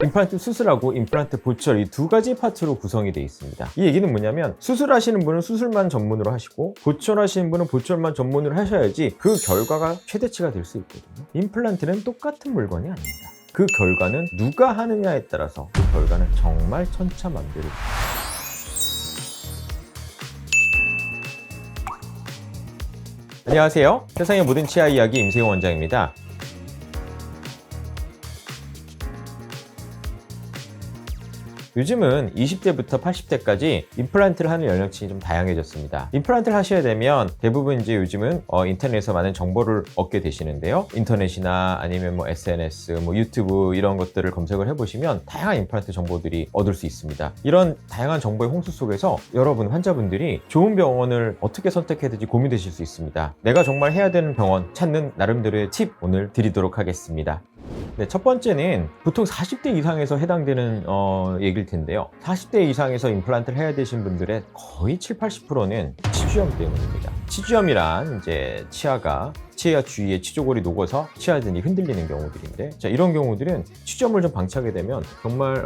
임플란트 수술하고 임플란트 보철 이 두 가지 파트로 구성이 되어 있습니다. 이 얘기는 뭐냐면 수술하시는 분은 수술만 전문으로 하시고 보철하시는 분은 보철만 전문으로 하셔야지 그 결과가 최대치가 될 수 있거든요. 임플란트는 똑같은 물건이 아닙니다. 그 결과는 누가 하느냐에 따라서 그 결과는 정말 천차만별입니다. 안녕하세요. 세상의 모든 치아 이야기 임세용 원장입니다. 요즘은 20대부터 80대까지 임플란트를 하는 연령층이 좀 다양해졌습니다. 임플란트를 하셔야 되면 대부분 이제 요즘은 인터넷에서 많은 정보를 얻게 되시는데요. 인터넷이나 아니면 SNS, 유튜브 이런 것들을 검색을 해보시면 다양한 임플란트 정보들이 얻을 수 있습니다. 이런 다양한 정보의 홍수 속에서 여러분 환자분들이 좋은 병원을 어떻게 선택해야 될지 고민되실 수 있습니다. 내가 정말 해야 되는 병원 찾는 나름대로의 팁 오늘 드리도록 하겠습니다. 네, 첫 번째는 보통 40대 이상에서 해당되는 얘기일 텐데요. 40대 이상에서 임플란트를 해야 되신 분들의 거의 70-80%는 치주염 때문입니다. 치주염이란 이제 치아 주위에 치조골이 녹아서 치아들이 흔들리는 경우들인데, 자, 이런 경우들은 치주염을 좀 방치하게 되면 정말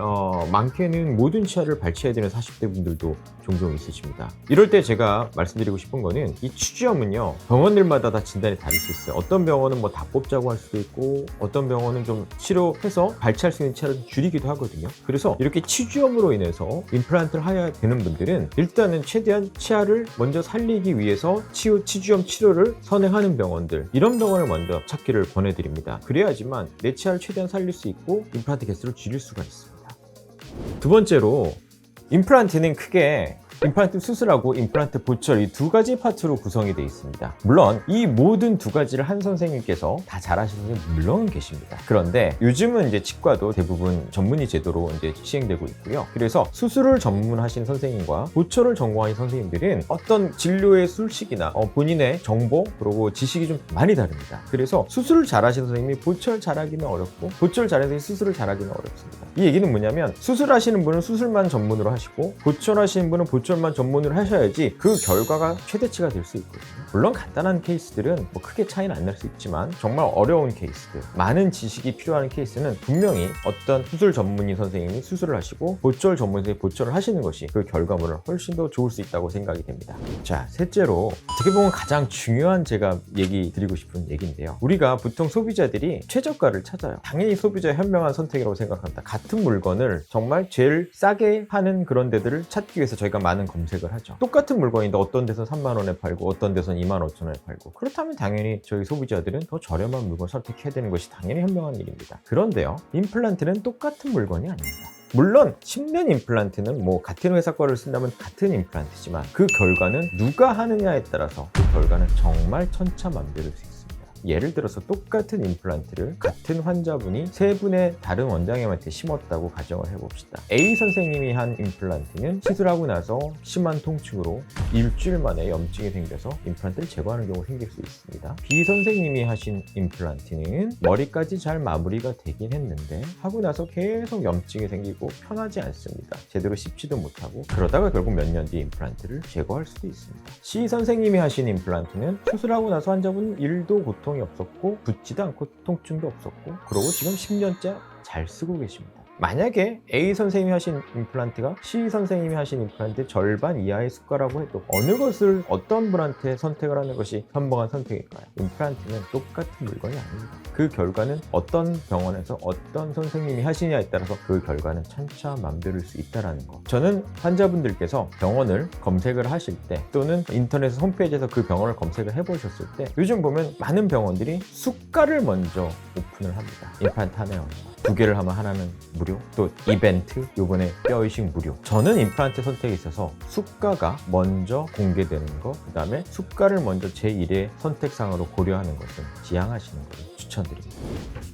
많게는 모든 치아를 발치해야 되는 40대 분들도 종종 있으십니다. 이럴 때 제가 말씀드리고 싶은 거는 이 치주염은요, 병원들마다 다 진단이 다를 수 있어요. 어떤 병원은 다 뽑자고 할 수도 있고, 어떤 병원은 좀 치료해서 발치할 수 있는 치아를 좀 줄이기도 하거든요. 그래서 이렇게 치주염으로 인해서 임플란트를 해야 되는 분들은 일단은 최대한 치아를 먼저 살리기 위해서 치주염 치료를 선행하는 병원들, 이런 병원을 먼저 찾기를 권해드립니다. 그래야지만 내 치아를 최대한 살릴 수 있고 임플란트 개수를 줄일 수가 있습니다. 두 번째로, 임플란트는 크게 임플란트 수술하고 임플란트 보철 이 두 가지 파트로 구성이 되어 있습니다. 물론 이 모든 두 가지를 한 선생님께서 다 잘하시는 분이 물론 계십니다. 그런데 요즘은 이제 치과도 대부분 전문의 제도로 이제 시행되고 있고요. 그래서 수술을 전문하신 선생님과 보철을 전공하신 선생님들은 어떤 진료의 술식이나 본인의 정보 그리고 지식이 좀 많이 다릅니다. 그래서 수술을 잘하시는 선생님이 보철 잘하기는 어렵고, 보철 잘하는 선생님이 수술을 잘하기는 어렵습니다. 이 얘기는 뭐냐면 수술하시는 분은 수술만 전문으로 하시고 보철하시는 분은 보철만 전문으로 하셔야지 그 결과가 최대치가 될 수 있거든요. 물론 간단한 케이스들은 크게 차이는 안 날 수 있지만, 정말 어려운 케이스들, 많은 지식이 필요한 케이스는 분명히 어떤 수술 전문의 선생님이 수술을 하시고 보철 전문의 선생님이 보철을 하시는 것이 그 결과물은 훨씬 더 좋을 수 있다고 생각이 됩니다. 자, 셋째로 어떻게 보면 가장 중요한 제가 얘기 드리고 싶은 얘기인데요. 우리가 보통 소비자들이 최저가를 찾아요. 당연히 소비자의 현명한 선택이라고 생각합니다. 같은 물건을 정말 제일 싸게 하는 그런 데들을 찾기 위해서 저희가 많은 검색을 하죠. 똑같은 물건인데 어떤 데서 3만 원에 팔고 어떤 데서는 25,000원에 팔고, 그렇다면 당연히 저희 소비자들은 더 저렴한 물건을 선택해야 되는 것이 당연히 현명한 일입니다. 그런데요, 임플란트는 똑같은 물건이 아닙니다. 물론 10년 임플란트는 같은 회사 거를 쓴다면 같은 임플란트지만 그 결과는 누가 하느냐에 따라서 그 결과는 정말 천차만별일 수 있습니다. 예를 들어서 똑같은 임플란트를 같은 환자분이 세 분의 다른 원장님한테 심었다고 가정을 해봅시다. A 선생님이 한 임플란트는 시술하고 나서 심한 통증으로 일주일 만에 염증이 생겨서 임플란트를 제거하는 경우가 생길 수 있습니다. B 선생님이 하신 임플란트는 머리까지 잘 마무리가 되긴 했는데 하고 나서 계속 염증이 생기고 편하지 않습니다. 제대로 씹지도 못하고, 그러다가 결국 몇 년 뒤 임플란트를 제거할 수도 있습니다. C 선생님이 하신 임플란트는 수술하고 나서 환자분은 1도 고통이 없었고 붓지도 않고 통증도 없었고, 그러고 지금 10년째 잘 쓰고 계십니다. 만약에 A 선생님이 하신 임플란트가 C 선생님이 하신 임플란트 절반 이하의 수가라고 해도 어느 것을 어떤 분한테 선택을 하는 것이 현명한 선택일까요? 임플란트는 똑같은 물건이 아닙니다. 그 결과는 어떤 병원에서 어떤 선생님이 하시냐에 따라서 그 결과는 천차만별일 수 있다는 거. 저는 환자분들께서 병원을 검색을 하실 때, 또는 인터넷 홈페이지에서 그 병원을 검색을 해보셨을 때, 요즘 보면 많은 병원들이 수가를 먼저 오픈을 합니다. 임플란트 하나에 얼마, 2개를 하면 하나는 무료, 또 이벤트, 요번에 뼈이식 무료. 저는 임플란트 선택에 있어서 수가가 먼저 공개되는 거, 그 다음에 수가를 먼저 제1의 선택상으로 고려하는 것은 지양하시는 것을 추천드립니다.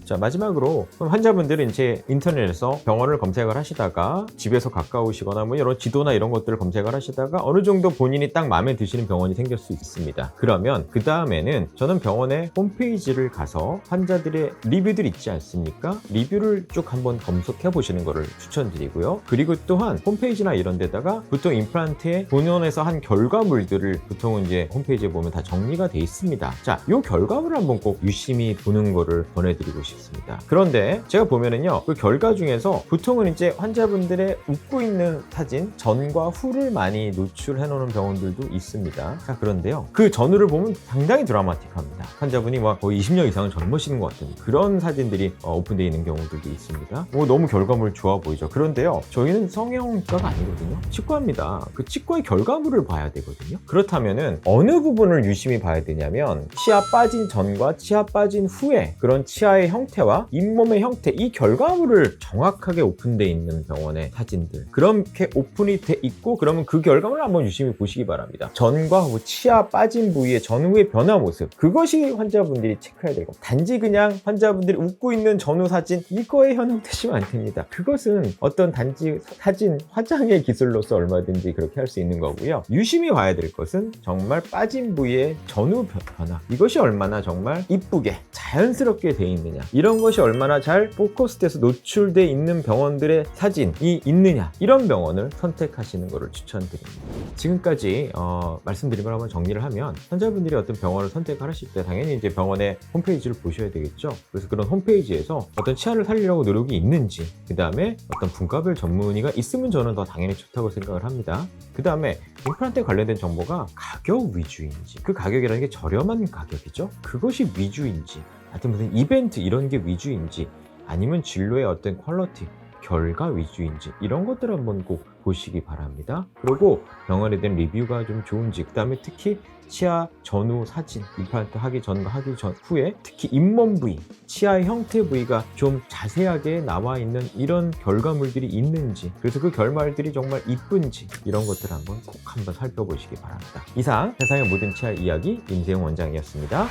자, 마지막으로 환자분들은 이제 인터넷에서 병원을 검색을 하시다가 집에서 가까우시거나 이런 지도나 이런 것들을 검색을 하시다가 어느 정도 본인이 딱 마음에 드시는 병원이 생길 수 있습니다. 그러면 그 다음에는 저는 병원의 홈페이지를 가서 환자들의 리뷰들 있지 않습니까? 리뷰 리뷰를 쭉 한번 검색해 보시는 것을 추천드리고요. 그리고 또한 홈페이지나 이런 데다가 보통 임플란트의 본원에서 한 결과물들을 보통은 이제 홈페이지에 보면 다 정리가 돼 있습니다. 자, 이 결과물을 한번 꼭 유심히 보는 거를 권해드리고 싶습니다. 그런데 제가 보면은요, 그 결과 중에서 보통은 이제 환자분들의 웃고 있는 사진 전과 후를 많이 노출해 놓는 병원들도 있습니다. 자, 그런데요, 그 전후를 보면 상당히 드라마틱합니다. 환자분이 막 거의 20년 이상은 젊으시는 것 같은 그런 사진들이 오픈되어 있는 경우들도 있습니다. 너무 결과물 좋아 보이죠. 그런데요, 저희는 성형외과가 아니거든요. 치과입니다. 그 치과의 결과물을 봐야 되거든요. 그렇다면은 어느 부분을 유심히 봐야 되냐면 치아 빠진 전과 치아 빠진 후에 그런 치아의 형태와 잇몸의 형태, 이 결과물을 정확하게 오픈되어 있는 병원의 사진들, 그렇게 오픈이 돼 있고 그러면 그 결과물을 한번 유심히 보시기 바랍니다. 전과 후 치아 빠진 부위의 전후의 변화 모습, 그것이 환자분들이 체크해야 되고, 단지 그냥 환자분들이 웃고 있는 전후 사진 이거에 현혹되시면 안 됩니다. 그것은 어떤 단지 사진 화장의 기술로서 얼마든지 그렇게 할 수 있는 거고요. 유심히 봐야 될 것은 정말 빠진 부위의 전후 변화, 이것이 얼마나 정말 이쁘게 자연스럽게 돼 있느냐, 이런 것이 얼마나 잘 포커스돼서 노출돼 있는 병원들의 사진이 있느냐, 이런 병원을 선택하시는 것을 추천드립니다. 지금까지 말씀드린 걸 한번 정리를 하면, 환자분들이 어떤 병원을 선택하실 때 당연히 이제 병원의 홈페이지를 보셔야 되겠죠. 그래서 그런 홈페이지에서 어떤 치아를 살리려고 노력이 있는지, 그 다음에 어떤 분과별 전문의가 있으면 저는 더 당연히 좋다고 생각을 합니다. 그 다음에 임플란트에 관련된 정보가 가격 위주인지, 그 가격이라는 게 저렴한 가격이죠, 그것이 위주인지, 하여튼 무슨 이벤트 이런 게 위주인지, 아니면 진료의 어떤 퀄리티, 결과 위주인지, 이런 것들 한번 꼭 보시기 바랍니다. 그리고 병원에 대한 리뷰가 좀 좋은지, 그 다음에 특히 치아 전후 사진, 임플란트 하기 전과 하기 전 후에 특히 잇몸 부위, 치아의 형태 부위가 좀 자세하게 나와 있는 이런 결과물들이 있는지, 그래서 그 결말들이 정말 이쁜지, 이런 것들 한번 살펴보시기 바랍니다. 이상 세상의 모든 치아 이야기 임세용 원장이었습니다.